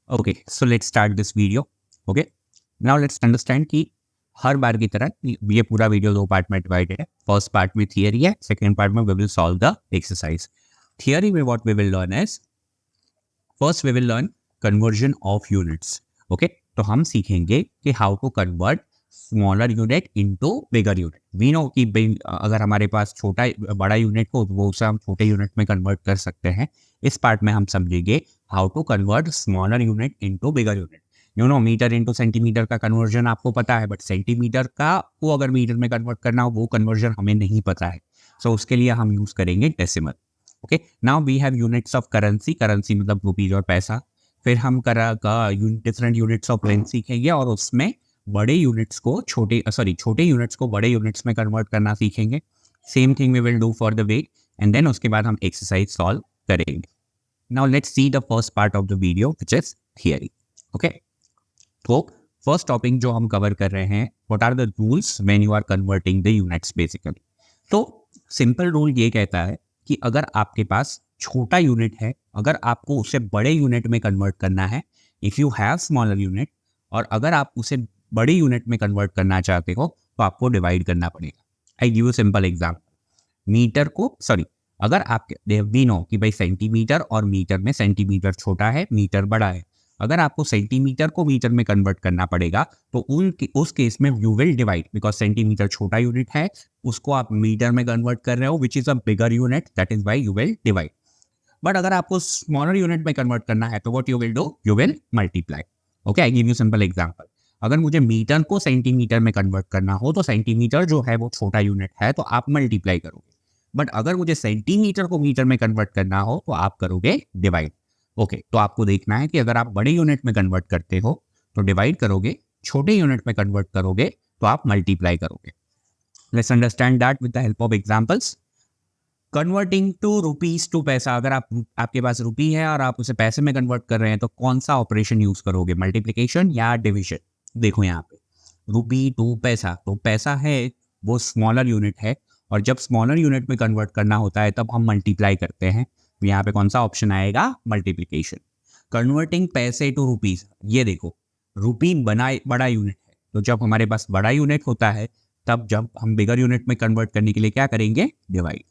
Okay, so let's start this video. Okay, now let's understand कि हर बार की तरह ये पूरा वीडियो दो पार्ट में डिवाइडेड है. फर्स्ट पार्ट में थियरी है, सेकंड पार्ट में we will solve the exercise. Theory में what we will learn is, first we will learn conversion of units. Okay, तो हम सीखेंगे कि how to convert smaller unit into bigger unit. We know कि अगर हमारे पास बड़ा यूनिट हो तो वो उसे हम छोटे यूनिट में कन्वर्ट कर सकते हैं. इस पार्ट में हम समझेंगे how to convert smaller unit into bigger unit. You know, metre into centimetre का कन्वर्जन आपको पता है, बट सेंटीमीटर का को अगर मीटर में कन्वर्ट करना हो वो कन्वर्जन हमें नहीं पता है. सो उसके लिए हम यूज करेंगे decimal. Okay, now we have units of currency. Currency मतलब रुपीज और पैसा. फिर हम डिफरेंट यूनिट्स ऑफ लेंथ सीखेंगे और उसमें छोटे यूनिट्स को बड़े यूनिट्स में कन्वर्ट करना सीखेंगे. Same thing we will do for the weight, and then उसके बाद हम एक्सरसाइज सॉल्व करेंगे. Now let's see the first part of the video which is theory. Okay, तो फर्स्ट टॉपिक जो हम कवर कर रहे हैं, what are the rules when you are converting the units basically. तो सिंपल रूल ये कहता है कि अगर आपके पास छोटा यूनिट है, अगर आपको उसे बड़े यूनिट में कन्वर्ट करना है, if you have smaller unit, और अगर आप उसे बड़े यूनिट में कन्वर्ट करना चाहते हो तो आपको डिवाइड करना पड़ेगा. I give you simple example. अगर आपके वी नो कि भाई सेंटीमीटर और मीटर में सेंटीमीटर छोटा है, मीटर बड़ा है. अगर आपको सेंटीमीटर को मीटर में कन्वर्ट करना पड़ेगा तो उस केस में you will divide, because centimetre छोटा यूनिट है, उसको आप मीटर में कन्वर्ट कर रहे हो which is a bigger unit, that is why you will divide. But अगर आपको स्मॉलर यूनिट में कन्वर्ट करना है तो what you will do, you will multiply. Okay, I give you simple example. अगर मुझे मीटर को सेंटीमीटर में कन्वर्ट करना हो तो सेंटीमीटर जो है वो छोटा यूनिट है तो आप मल्टीप्लाई करोगे. बट अगर मुझे सेंटीमीटर को मीटर में कन्वर्ट करना हो तो आप करोगे डिवाइड. ओके, तो आपको देखना है कि अगर आप बड़े यूनिट में कन्वर्ट करते हो तो डिवाइड करोगे, छोटे यूनिट में कन्वर्ट करोगे तो आप मल्टीप्लाई करोगे. Let's understand that with the help of examples. Converting to rupees to paisa. अगर आपके पास रुपी है और आप उसे पैसे में कन्वर्ट कर रहे हैं तो कौन सा ऑपरेशन यूज करोगे, मल्टीप्लिकेशन या डिविजन. देखो यहाँ पे रुपी टू पैसा, तो पैसा है वो स्मॉलर यूनिट है, और जब स्मॉलर यूनिट में कन्वर्ट करना होता है तब हम मल्टीप्लाई करते हैं. यहाँ पे कौन सा ऑप्शन आएगा, मल्टीप्लिकेशन. कन्वर्टिंग पैसे टू रुपीज, ये देखो रुपी बड़ा यूनिट है, तो जब हमारे पास बड़ा यूनिट होता है तब जब हम बिगर यूनिट में कन्वर्ट करने के लिए क्या करेंगे, divide.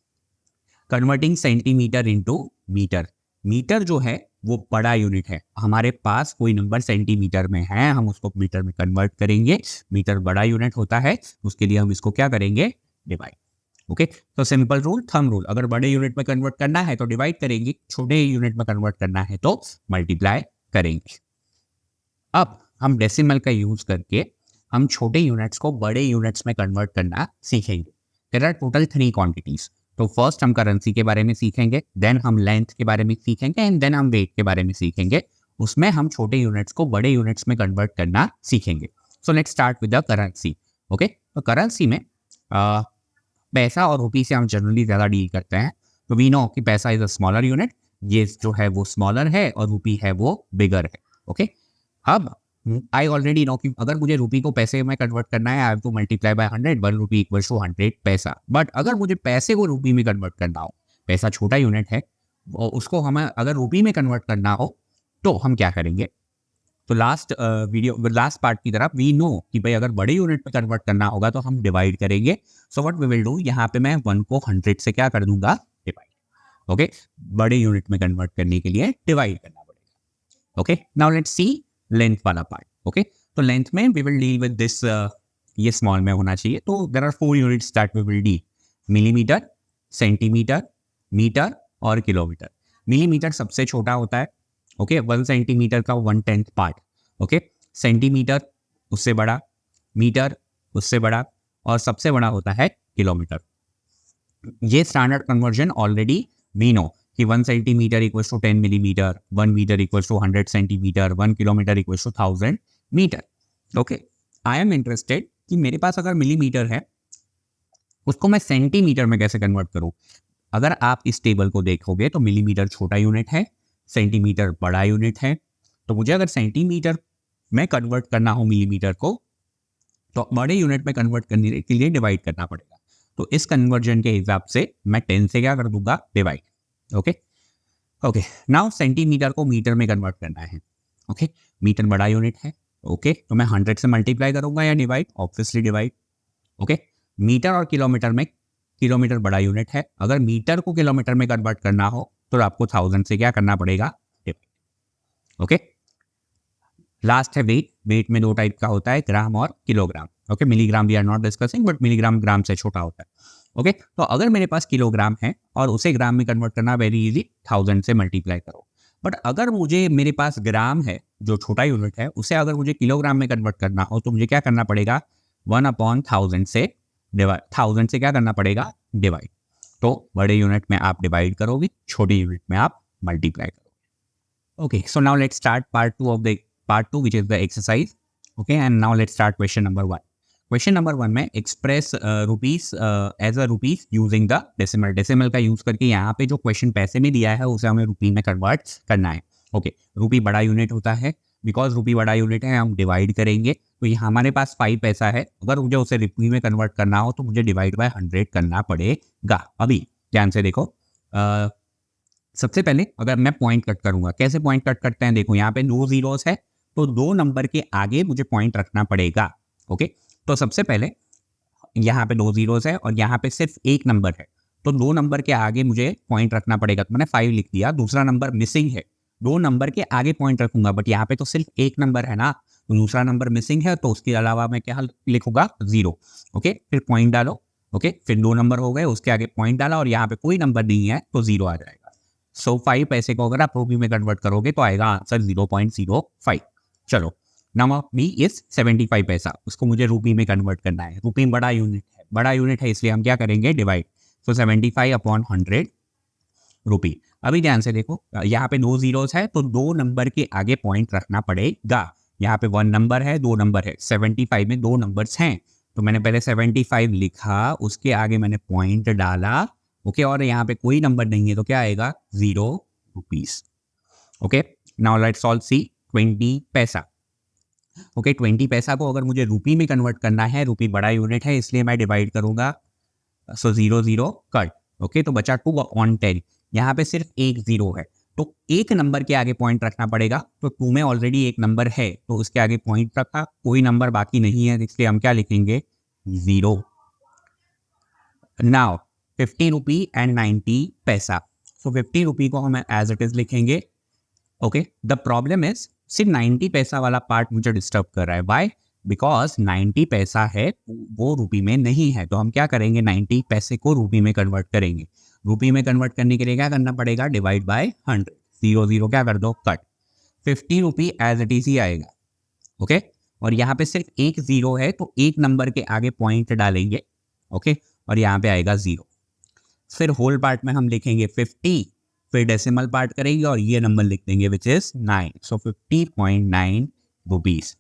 Converting centimetre into metre. Metre जो है वो बड़ा यूनिट है, हमारे पास कोई नंबर सेंटीमीटर में है, हम उसको मीटर में कन्वर्ट करेंगे. मीटर बड़ा यूनिट होता है, उसके लिए हम इसको क्या करेंगे, डिवाइड. ओके, तो सिंपल रूल, थंब रूल. अगर बड़े यूनिट में कन्वर्ट करना है तो डिवाइड करेंगे, छोटे यूनिट में कन्वर्ट करना है तो मल्टीप्लाई करेंगे. अब हम डेसिमल का यूज करके हम छोटे यूनिट्स को बड़े यूनिट्स में कन्वर्ट करना सीखेंगे. There are total 3 quantities. तो फर्स्ट हम करेंसी के बारे में सीखेंगे, देन हम लेंथ के बारे में सीखेंगे, एंड देन हम वेट के बारे में सीखेंगे. उसमें हम छोटे यूनिट्स को बड़े यूनिट्स में कन्वर्ट करना सीखेंगे. So let's start with the currency. Okay, तो करेंसी में पैसा और रुपी से हम जनरली ज़्यादा डील करते हैं. तो वी नो कि पैसा इज अ स्मॉलर यूनिट, ये जो है वो स्मॉलर है और रुपी है वो बिगर है. ओके, अब आई ऑलरेडी नो कि अगर मुझे रुपी को पैसे में कन्वर्ट करना है, I have to multiply by 100, 1 rupee equals to 100 paisa. But अगर मुझे पैसे को रुपी में कन्वर्ट करना हो, पैसा छोटा यूनिट है, उसको हमें अगर रुपी में कन्वर्ट करना हो तो हम क्या करेंगे. तो लास्ट पार्ट की तरफ वी नो कि भाई अगर बड़े यूनिट में कन्वर्ट करना होगा तो हम डिवाइड करेंगे. So what we will do, यहाँ पे मैं 1 को 100 से क्या कर दूंगा, डिवाइड. ओके, बड़े यूनिट में कन्वर्ट करने के लिए डिवाइड करना पड़ेगा. Okay, now let's see length वाला पार्ट. ओके, तो लेंथ में we will deal with this, ये स्मॉल में होना चाहिए. तो there are 4 units that we will deal, millimetre, centimetre, metre और किलोमीटर. मिलीमीटर सबसे छोटा होता है. ओके, 1 सेंटीमीटर का 1/10 पार्ट. ओके, सेंटीमीटर उससे बड़ा, मीटर उससे बड़ा, और सबसे बड़ा होता है किलोमीटर. ये standard conversion already we know कि 1 centimetre equals to 10 millimetre, 1 metre equals to 100 centimetre, 1 kilometre equals to 1000 metre. Okay, I am interested कि मेरे पास अगर मिलीमीटर है उसको मैं सेंटीमीटर में कैसे कन्वर्ट करूं. अगर आप इस टेबल को देखोगे तो मिलीमीटर छोटा यूनिट है, सेंटीमीटर बड़ा यूनिट है. तो मुझे अगर सेंटीमीटर में कन्वर्ट करना हो मिलीमीटर को तो बड़े यूनिट में कन्वर्ट करने के लिए डिवाइड करना पड़ेगा. तो इस कन्वर्जन के हिसाब से मैं 10 से क्या कर दूंगा, डिवाइड. ओके, नाउ सेंटीमीटर को मीटर में कन्वर्ट करना है. ओके, मीटर बड़ा यूनिट है। ओके, तो मैं 100 से मल्टीप्लाई करूंगा या divide, obviously divide. Okay, metre और किलोमीटर में, किलोमीटर बड़ा यूनिट है, अगर मीटर को किलोमीटर में कन्वर्ट करना हो तो आपको 1000 से क्या करना पड़ेगा, डिवाइड। ओके, लास्ट है वेट। वेट में दो टाइप का होता है, ग्राम और kilogram. Okay, milligram we are not discussing, but milligram gram से छोटा होता है। ओके, तो अगर मेरे पास किलोग्राम है और उसे ग्राम में कन्वर्ट करना वेरी इजी, 1000 से मल्टीप्लाई करो। बट अगर मुझे, मेरे पास ग्राम है जो छोटा यूनिट है, उसे अगर मुझे किलोग्राम में कन्वर्ट करना हो तो मुझे क्या करना पड़ेगा, 1/1000 से डिवाइड, 1000 से क्या करना पड़ेगा, डिवाइड। तो बड़े यूनिट में आप डिवाइड करोगे, छोटे यूनिट में आप मल्टीप्लाई करोगे। Okay, so now let's start part 2 of the part 2 which is the exercise. Okay, and now let's start question number 1. Question number 1 में express rupees as a rupees using the decimal. decimal का use करके यहाँ पे जो question पैसे में दिया है उसे हमें रुपी में कन्वर्ट करना है। ओके, रुपी बड़ा यूनिट होता है, बिकॉज रुपी बड़ा यूनिट है हम डिवाइड करेंगे। तो यहाँ हमारे पास 5 पैसा है, अगर मुझे उसे रुपी में कन्वर्ट करना हो तो मुझे डिवाइड बाय 100 करना पड़ेगा। अभी ध्यान से देखो, सबसे पहले अगर मैं पॉइंट कट करूंगा, कैसे पॉइंट कट करते हैं, देखो यहाँ पे 2 जीरोस है तो 2 नंबर के आगे मुझे पॉइंट रखना पड़ेगा। ओके, तो सबसे पहले यहाँ पे 2 जीरोस है और यहाँ पे सिर्फ एक नंबर है, तो 2 नंबर के आगे मुझे पॉइंट रखना पड़ेगा। तो मैंने 5 लिख दिया, दूसरा नंबर मिसिंग है, 2 नंबर के आगे पॉइंट रखूंगा, बट यहाँ पे तो सिर्फ एक नंबर है ना, तो दूसरा नंबर मिसिंग है, तो उसके अलावा मैं क्या लिखूंगा, 0। ओके, फिर पॉइंट डालो। ओके, फिर 2 नंबर हो गए, उसके आगे पॉइंट डाला और यहाँ पे कोई नंबर नहीं है तो 0 आ जाएगा। सो 5 पैसे को अगर आप रुपी में कन्वर्ट करोगे तो आएगा आंसर 0.05। चलो, नाउ बी इज 75 पैसा, उसको मुझे रुपी में कन्वर्ट करना है। रुपी बड़ा यूनिट है, बड़ा यूनिट है इसलिए हम क्या करेंगे, डिवाइड। सो 75/100 रुपी। अभी ध्यान से देखो, यहाँ पे 2 जीरोस है तो 2 नंबर के आगे पॉइंट रखना पड़ेगा। यहाँ पे 1 नंबर है, 2 नंबर है, 75 में 2 नंबर्स हैं, तो मैंने पहले 75 लिखा, उसके आगे मैंने पॉइंट डाला। ओके, और यहाँ पे कोई नंबर नहीं है तो क्या आएगा, 0 rupees. Okay, now let's all see 20 paisa. Okay, 20 पैसा को अगर मुझे रुपी में कन्वर्ट करना है, रुपी बड़ा यूनिट है इसलिए मैं डिवाइड करूंगा। सो 0 0 कट। ओके, तो बचा 2/10। यहाँ पे सिर्फ एक 0 है तो एक नंबर के आगे पॉइंट रखना पड़ेगा, तो 2 में ऑलरेडी एक नंबर है तो उसके आगे पॉइंट रखा, कोई नंबर बाकी नहीं है इसलिए हम क्या लिखेंगे, 0। नाउ 50 रुपी एंड 90 पैसा। सो 50 रुपी को हम एज इट इज लिखेंगे। ओके, द प्रॉब्लम इज सिर्फ 90 पैसा वाला पार्ट मुझे डिस्टर्ब कर रहा है। वाई? बिकॉज 90 पैसा है वो रुपी में नहीं है, तो हम क्या करेंगे, 90 पैसे को रुपी में कन्वर्ट करेंगे। रुपी में कन्वर्ट करने के लिए क्या करना पड़ेगा, डिवाइड बाय 100। 0 0 क्या कर दो, cut. 50 rupee as it is ही आएगा। ओके, और यहाँ पे सिर्फ एक 0 है तो एक नंबर के आगे पॉइंट डालेंगे। ओके, और यहाँ पे आएगा 0। फिर होल पार्ट में हम लिखेंगे 50, फिर डेसिमल पार्ट करेंगे और ये नंबर लिख देंगे which is 9। So 50.9 rupees.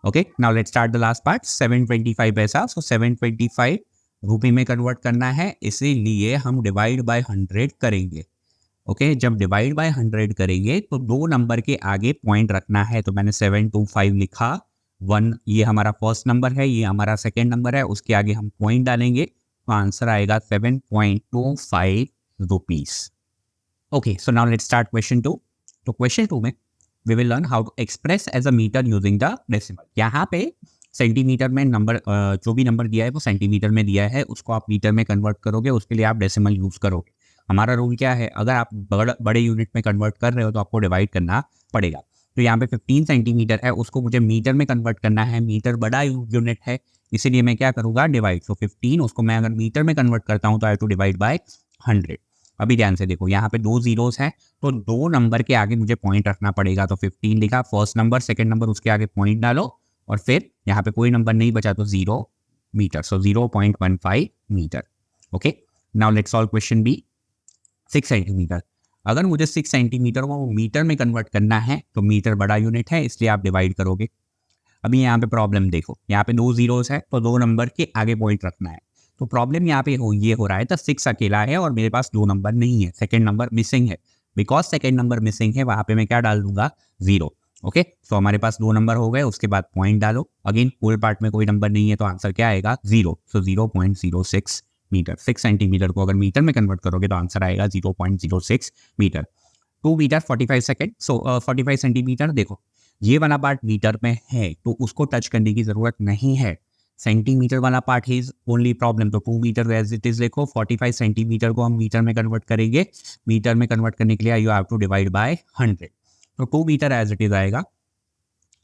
Okay, now let's start the last part, 725 पैसा। सो 725 रुपी में कन्वर्ट करना है, इसीलिए हम डिवाइड बाय 100 करेंगे। ओके, जब डिवाइड बाय 100 करेंगे तो 2 नंबर के आगे पॉइंट रखना है, तो मैंने 725 लिखा। 1 ये हमारा फर्स्ट नंबर है, ये हमारा सेकेंड नंबर है, उसके आगे हम पॉइंट डालेंगे तो आंसर आएगा 7.25 rupees. Okay, so now let's start question 2। तो क्वेश्चन 2 में we will learn how to express as a metre using the decimal. यहाँ पे सेंटीमीटर में नंबर, जो भी नंबर दिया है वो सेंटीमीटर में दिया है, उसको आप मीटर में कन्वर्ट करोगे, उसके लिए आप डेसिमल यूज करोगे। हमारा रूल क्या है, अगर आप बड़े यूनिट में कन्वर्ट कर रहे हो तो आपको डिवाइड करना पड़ेगा। तो यहाँ पे 15 सेंटीमीटर है, उसको मुझे मीटर में कन्वर्ट करना है, मीटर बड़ा यूनिट है इसीलिए मैं क्या करूँगा, डिवाइड। सो 15 उसको मैं अगर मीटर में कन्वर्ट करता हूँ तो आई टू डिवाइड बाय 100। अभी ध्यान से देखो, यहाँ पे 2 जीरोस हैं तो 2 नंबर के आगे मुझे पॉइंट रखना पड़ेगा। तो 15 लिखा, फर्स्ट नंबर, सेकंड नंबर, उसके आगे पॉइंट डालो और फिर यहाँ पे कोई नंबर नहीं बचा तो 0 metre. So 0.15 metre. Okay, now let's solve question B. 6 centimetre. अगर मुझे 6 सेंटीमीटर को मीटर में कन्वर्ट करना है तो मीटर बड़ा यूनिट है इसलिए आप डिवाइड करोगे। अभी यहाँ पे प्रॉब्लम देखो, यहाँ पे 2 जीरोस है तो 2 नंबर के आगे पॉइंट रखना है। तो प्रॉब्लम यहाँ पे ये हो रहा है, तो 6 अकेला है और मेरे पास 2 नंबर नहीं है, सेकंड नंबर मिसिंग है। बिकॉज सेकंड नंबर मिसिंग है वहाँ पे मैं क्या डाल दूंगा, 0। ओके, तो हमारे पास 2 नंबर हो गए, उसके बाद पॉइंट डालो। अगेन होल पार्ट में कोई नंबर नहीं है तो आंसर क्या आएगा, 0। सो 0.06 मीटर। 6 सेंटीमीटर को अगर मीटर में कन्वर्ट करोगे तो आंसर आएगा 0.06 metre. 2 metre 45 second. So 45 centimetre. देखो ये वाला पार्ट मीटर में है तो उसको टच करने की जरूरत नहीं है। सेंटीमीटर वाला पार्ट इज ओनली प्रॉब्लम, तो 2 मीटर एज इट इज लिखो। 45 सेंटीमीटर को हम मीटर में कन्वर्ट करेंगे। मीटर में कन्वर्ट करने के लिए you have to divide by 100, तो 2 मीटर एज इट इज आएगा।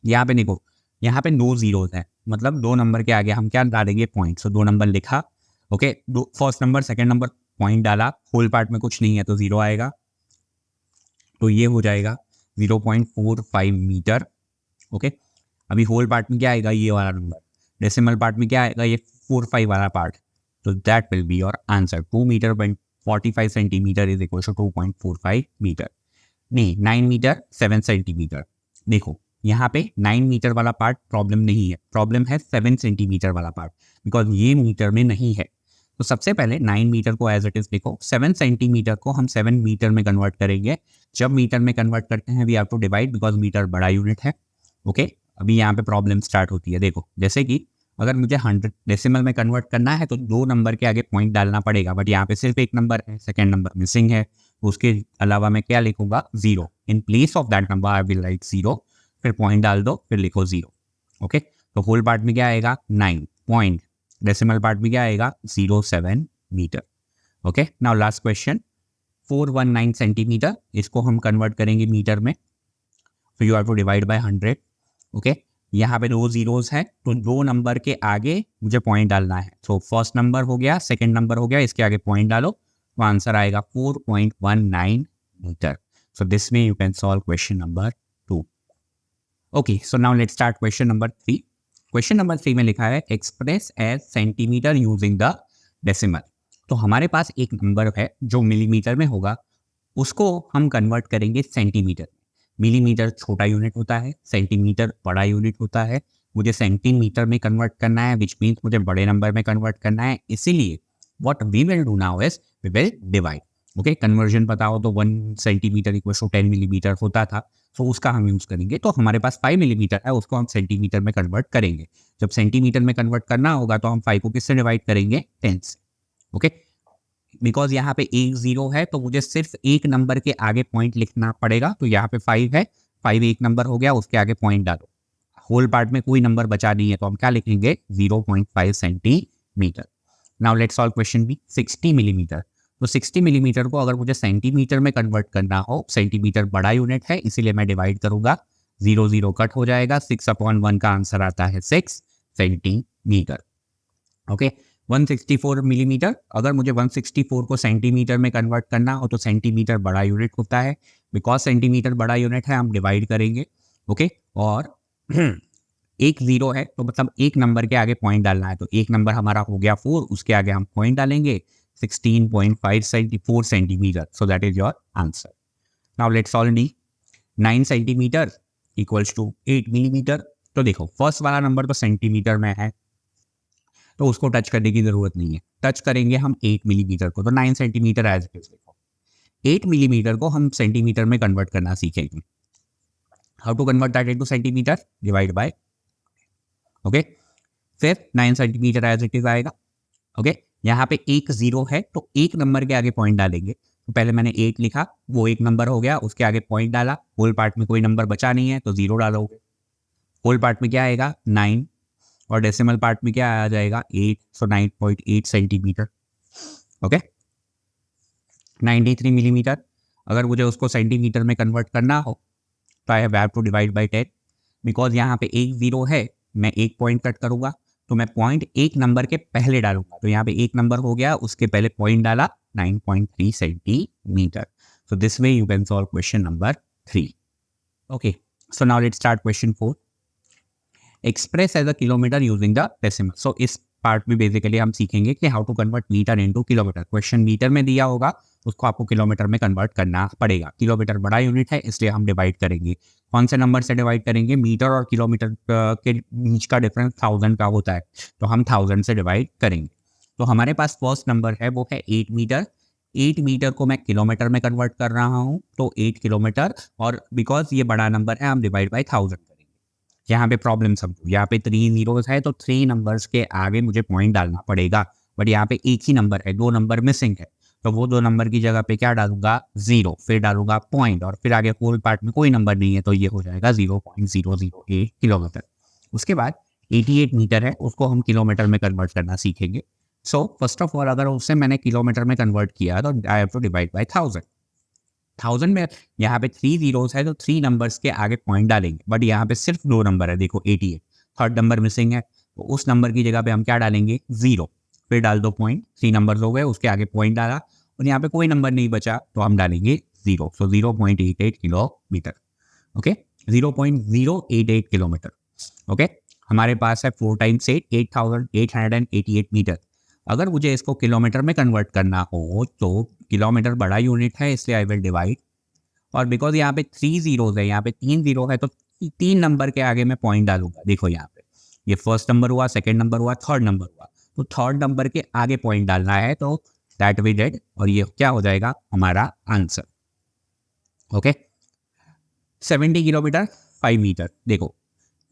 यहाँ पे देखो, यहाँ पे नो जीरोज है, मतलब 2 नंबर के आगे हम क्या डालेंगे, पॉइंट। सो 2 नंबर लिखा, okay, first number second number point डाला, होल पार्ट में कुछ नहीं है तो 0 आएगा, तो ये हो जाएगा 0.45 मीटर। ओके, अभी होल पार्ट में क्या आएगा, ये वाला नंबर। डेसिमल पार्ट में क्या आएगा, ये 45 वाला पार्ट। तो that will be your answer. 2 metre 45 centimetre is equal to 2.45 metre. नहीं, 9 मीटर 7 सेंटीमीटर। देखो यहाँ पे 9 मीटर वाला पार्ट प्रॉब्लम नहीं है, प्रॉब्लम है 7 सेंटीमीटर वाला पार्ट, बिकॉज ये मीटर में नहीं है। तो सबसे पहले 9 मीटर को एज इट इज लिखो, 7 सेंटीमीटर को हम 7 मीटर में कन्वर्ट करेंगे। जब मीटर में कन्वर्ट करते हैं we have to divide, because metre बड़ा यूनिट है। ओके, अभी यहाँ पे प्रॉब्लम स्टार्ट होती है। देखो, जैसे कि अगर मुझे 100 डेसिमल में कन्वर्ट करना है तो 2 नंबर के आगे पॉइंट डालना पड़ेगा, बट यहाँ पे सिर्फ एक नंबर है, सेकेंड नंबर मिसिंग है। उसके अलावा मैं क्या लिखूंगा, 0। In place of that number I will write 0, फिर पॉइंट डाल दो, फिर लिखो 0। ओके, तो होल पार्ट में क्या आएगा, 9 पॉइंट, डेसिमल पार्ट में क्या आएगा, 07 metre. Okay, now last question, 419 centimetre, इसको हम कन्वर्ट करेंगे मीटर में, तो you have to divide by 100। Okay, यहाँ पे 2 जीरोज है, तो 2 नंबर के आगे मुझे पॉइंट डालना है। तो फर्स्ट नंबर हो गया, सेकंड नंबर हो गया, इसके आगे पॉइंट डालो, तो आंसर आएगा 4.19 मीटर। सो दिस में you can solve question number 2। Okay, so now let's start question number 3। Question number 3 में लिखा है express as centimetre using the decimal. तो हमारे पास एक नंबर है जो मिलीमीटर में होगा, उसको हम कन्वर्ट करेंगे सेंटीमीटर। मिलीमीटर छोटा यूनिट होता है, सेंटीमीटर बड़ा यूनिट होता है। मुझे सेंटीमीटर में कन्वर्ट करना है, विच मीन्स मुझे बड़े नंबर में कन्वर्ट करना है। इसीलिए what we will do now is we will divide. Okay, conversion पता हो तो 1 सेंटीमीटर इक्वल टू 10 मिलीमीटर होता था, तो उसका हम यूज करेंगे। तो हमारे पास 5 मिलीमीटर है, उसको हम सेंटीमीटर में कन्वर्ट करेंगे। जब सेंटीमीटर में कन्वर्ट करना होगा तो हम 5 को किससे डिवाइड करेंगे, 10 से। ओके, बिकॉज यहाँ पे एक 0 है तो मुझे सिर्फ एक नंबर के आगे पॉइंट लिखना पड़ेगा। तो यहाँ पे 5 है, 5 एक नंबर हो गया, उसके आगे पॉइंट डालो। होल पार्ट में कोई नंबर बचा नहीं है तो हम क्या लिखेंगे, 0.5 centimetre. Now let's solve question B, 60 millimetre. तो 60 मिलीमीटर को अगर मुझे सेंटीमीटर में कन्वर्ट करना हो, सेंटीमीटर बड़ा यूनिट है इसीलिए मैं डिवाइड करूंगा, 0 0 कट हो जाएगा, 6/1 का आंसर आता है 6 सेंटीमीटर। ओके, 164 मिलीमीटर, अगर मुझे 164 को सेंटीमीटर में कन्वर्ट करना हो तो सेंटीमीटर बड़ा यूनिट होता है, बिकॉज सेंटीमीटर बड़ा यूनिट है हम डिवाइड करेंगे। ओके, और एक 0 है तो मतलब एक नंबर के आगे पॉइंट डालना है, तो एक नंबर हमारा हो गया 4, उसके आगे हम पॉइंट डालेंगे, 16.54 centimetre. So that is your answer. Now let's solve D. 9 centimetre equals to 8 millimetre. तो देखो फर्स्ट वाला नंबर तो सेंटीमीटर में है तो उसको टच करने की जरूरत नहीं है, टच करेंगे हम 8 मिलीमीटर को, तो 9 सेंटीमीटर एज इट इज लिखो। 8 मिलीमीटर को हम सेंटीमीटर में कन्वर्ट करना सीखेंगे। How to convert that into centimetre, divide by. Okay, फिर 9 सेंटीमीटर एज इट इज आएगा। ओके, यहाँ पे एक 0 है तो एक नंबर के आगे पॉइंट डालेंगे, तो पहले मैंने 8 लिखा, वो एक नंबर हो गया, उसके आगे पॉइंट डाला, होल पार्ट में कोई नंबर बचा नहीं है तो 0 डालोगे। होल पार्ट में क्या आएगा, 9, और डेसिमल पार्ट में क्या आ जाएगा, 8, सो 9.8 सेंटीमीटर। ओके, 93 मिलीमीटर, अगर मुझे उसको सेंटीमीटर में कन्वर्ट करना हो तो I have to divide by 10, because यहाँ पे एक 0 है, मैं एक पॉइंट कट करूंगा तो मैं पॉइंट एक नंबर के पहले डालूंगा, तो यहाँ पे एक नंबर हो गया, उसके पहले पॉइंट डाला, 9.3 centimetre. So this way you can solve question number 3। Okay, so now let's start question 4। Express as a kilometre using the decimal. So इस पार्ट में बेसिकली हम सीखेंगे कि how to convert metre into kilometre. Question metre में दिया होगा, उसको आपको किलोमीटर में कन्वर्ट करना पड़ेगा। किलोमीटर बड़ा यूनिट है इसलिए हम डिवाइड करेंगे। कौन से नंबर से डिवाइड करेंगे, मीटर और किलोमीटर के बीच का डिफरेंस 1000 का होता है, तो हम 1000 से डिवाइड करेंगे। तो हमारे पास फर्स्ट नंबर है वो है 8 मीटर। 8 मीटर को मैं किलोमीटर में कन्वर्ट कर रहा हूँ, तो 8 किलोमीटर, और बिकॉज ये बड़ा नंबर है हम डिवाइड बाई 1000 करेंगे। यहाँ पे प्रॉब्लम समझो, यहाँ पे 3 जीरोस है तो 3 नंबर्स के आगे मुझे पॉइंट डालना पड़ेगा, बट यहाँ पे एक ही नंबर है, 2 नंबर मिसिंग है, तो वो 2 नंबर की जगह पे क्या डालूंगा 0, फिर डालूंगा पॉइंट और फिर आगे होल पार्ट में कोई नंबर नहीं है तो ये हो जाएगा 0.008 किलोमीटर। उसके बाद 88 मीटर है, उसको हम किलोमीटर में कन्वर्ट करना सीखेंगे। सो फर्स्ट ऑफ ऑल अगर उससे मैंने किलोमीटर में कन्वर्ट किया तो I have to divide by 1000। 1000 में यहाँ पे 3 जीरोस है तो 3 नंबर्स के आगे पॉइंट डालेंगे, बट यहाँ पे सिर्फ 2 नंबर है, देखो 88, थर्ड नंबर मिसिंग है, तो उस नंबर की जगह पे हम क्या डालेंगे 0, फिर डाल दो पॉइंट, 3 नंबर्स हो गए, उसके आगे पॉइंट डाला और यहाँ पे कोई नंबर नहीं बचा तो हम डालेंगे 0, सो 0.88 किलोमीटर। Okay, 0.088 kilometre. ओके, हमारे पास है 4 टाइम्स 8, 8888 मीटर। अगर मुझे इसको किलोमीटर में कन्वर्ट करना हो तो किलोमीटर बड़ा यूनिट है, इसलिए आई विल डिवाइड, और बिकॉज यहाँ पे 3 जीरोज है, यहाँ पे 3 जीरो है तो 3 नंबर के आगे मैं पॉइंट डालूंगा। देखो यहाँ पे ये फर्स्ट नंबर हुआ, सेकंड नंबर हुआ, थर्ड नंबर हुआ, तो थर्ड नंबर के आगे पॉइंट डालना है, तो दैट वी डिड, और ये क्या हो जाएगा हमारा आंसर। Okay, 70 kilometre 5 metre. देखो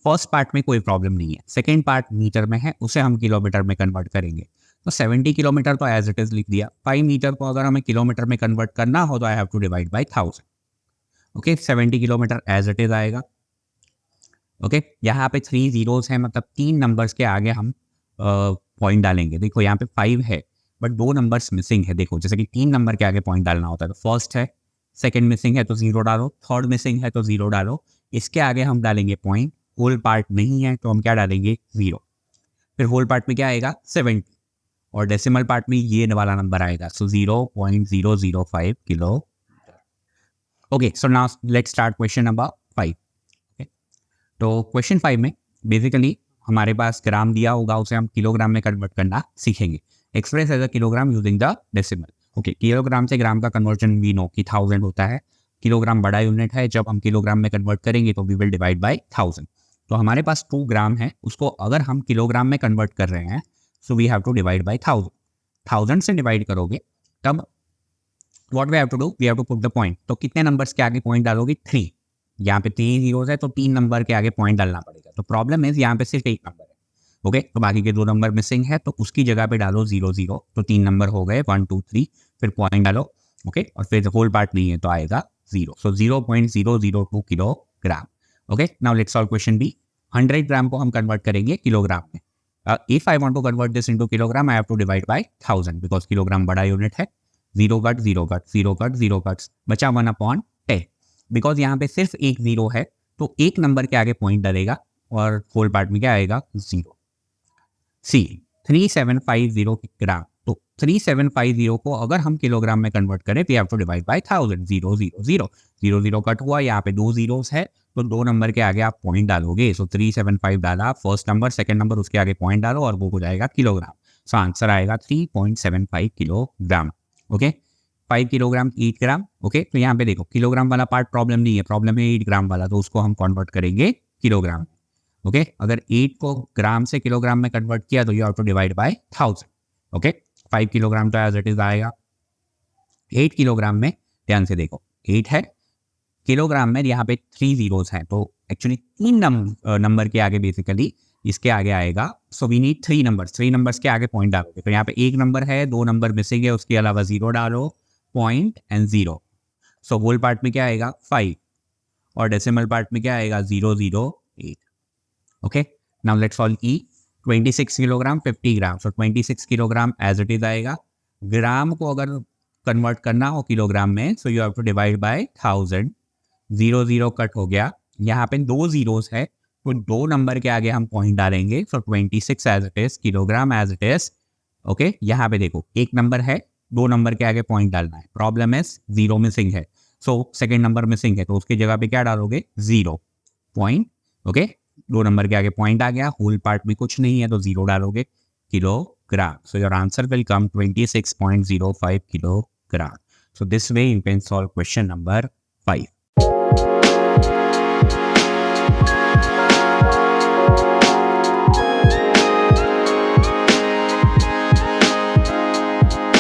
फर्स्ट पार्ट में कोई प्रॉब्लम नहीं है, सेकेंड पार्ट मीटर में है, उसे हम किलोमीटर में कन्वर्ट करेंगे। तो 70 किलोमीटर तो एज इट इज लिख दिया, 5 मीटर को अगर हमें किलोमीटर में कन्वर्ट करना हो तो I have to divide by 1000। Okay, 70 kilometre as it is आएगा। ओके, यहाँ पे 3 जीरोस है, मतलब 3 नंबर्स के आगे हम पॉइंट डालेंगे। देखो यहाँ पे 5 है बट 2 नंबर्स मिसिंग है, देखो जैसे कि 3 नंबर के आगे पॉइंट डालना होता है, तो फर्स्ट है, सेकंड मिसिंग है तो 0 डालो, थर्ड मिसिंग है तो 0 डालो, इसके आगे हम डालेंगे पॉइंट, होल पार्ट नहीं है तो हम क्या डालेंगे 0, फिर होल पार्ट में क्या आएगा 70 और डेसिमल पार्ट में ये वाला नंबर आएगा, सो 0.005 kilo. Okay, so now let's start question number 5। तो क्वेश्चन 5 में बेसिकली हमारे पास ग्राम दिया होगा, उसे हम किलोग्राम में कन्वर्ट करना सीखेंगे। Express as a kilogram using the decimal. Okay, kilogram से ग्राम का कन्वर्जन वी नो कि 1000 होता है, किलोग्राम बड़ा यूनिट है, जब हम किलोग्राम में कन्वर्ट करेंगे तो वी विल डिवाइड बाय 1000। तो हमारे पास 2 ग्राम है, उसको अगर हम किलोग्राम में कन्वर्ट कर रहे हैं so we have to divide by 1000। 1000 से डिवाइड करोगे तब what we have to do, we have to put the point. तो कितने नंबर्स के आगे पॉइंट डालोगे 3, यहाँ पे 3 जीरोस है तो 3 नंबर के आगे पॉइंट डालना पड़ेगा। तो प्रॉब्लम है यहाँ पे सिर्फ 1 नंबर है। ओके, तो बाकी के 2 नंबर मिसिंग है तो उसकी जगह पे डालो 0 0, तो 3 नंबर हो गए 1 2 3, फिर पॉइंट डालो। ओके, और फिर होल पार्ट नहीं है तो आएगा 0, so 0.002 kilogram. Okay, now let's solve question B. 100 gram को हम कन्वर्ट करेंगे किलोग्राम में। If I want to convert this into kilogram I have to divide by 1000 because kilogram बड़ा यूनिट है। 0 कट 0 कट 0 कट 0 कट्स, बचा 1/10। Because यहाँ पे सिर्फ एक 0 है तो एक नंबर के आगे पॉइंट डालेगा और होल पार्ट में क्या आएगा 0। सी 3750 ग्राम, तो 3750 को अगर हम किलोग्राम में कन्वर्ट करें we have to divide by 1000। 0 0 0 0 0 cut हुआ, यहाँ पे 2 जीरोस है तो 2 नंबर के आगे आप पॉइंट डालोगे, सो 375 डाला, फर्स्ट नंबर सेकंड नंबर उसके आगे पॉइंट डालो और वो हो जाएगा किलोग्राम। सो आंसर आएगा 3.75 किलोग्राम। ओके, 5 किलोग्राम 8 ग्राम। ओके, तो यहाँ पे देखो किलोग्राम वाला पार्ट प्रॉब्लम नहीं है, प्रॉब्लम है 8 ग्राम वाला, तो उसको हम कन्वर्ट करेंगे किलोग्राम। ओके, अगर 8 को ग्राम से किलोग्राम में कन्वर्ट किया तो you have to divide by 1000। Okay, 5 kilogram तो एज इट इज आएगा। 8 किलोग्राम में ध्यान से देखो 8 है, किलोग्राम में यहाँ पे 3 जीरोस हैं तो एक्चुअली 3 नंबर के आगे बेसिकली इसके आगे आएगा, so we need 3 numbers. 3 numbers के आगे पॉइंट डालोगे तो यहाँ पे 1 नंबर है, 2 नंबर मिसिंग है, उसके अलावा 0 डालो, point and 0, so whole part में क्या आएगा 5 और डेसिमल पार्ट में क्या आएगा 008। Okay, now let's solve E. 26 kilogram 50 gram, so 26 kilogram as it is आएगा। ग्राम को अगर कन्वर्ट करना हो किलोग्राम में so you have to divide by 1000। 0 0 cut हो गया, यहाँ पे 2 जीरोस है तो 2 नंबर के आगे हम पॉइंट डालेंगे, so 26 as it is, kilogram as it is. Okay, यहाँ पे देखो एक नंबर है, 2 नंबर के आगे पॉइंट डालना है, प्रॉब्लम है 0 मिसिंग है, सो सेकेंड नंबर मिसिंग है तो उसकी जगह पे क्या डालोगे 0 पॉइंट। ओके, 2 नंबर के आगे पॉइंट आ गया, होल पार्ट में कुछ नहीं है तो 0 डालोगे, kilogram. So your answer will come 26.05 kilogram. So this way you can solve question number 5।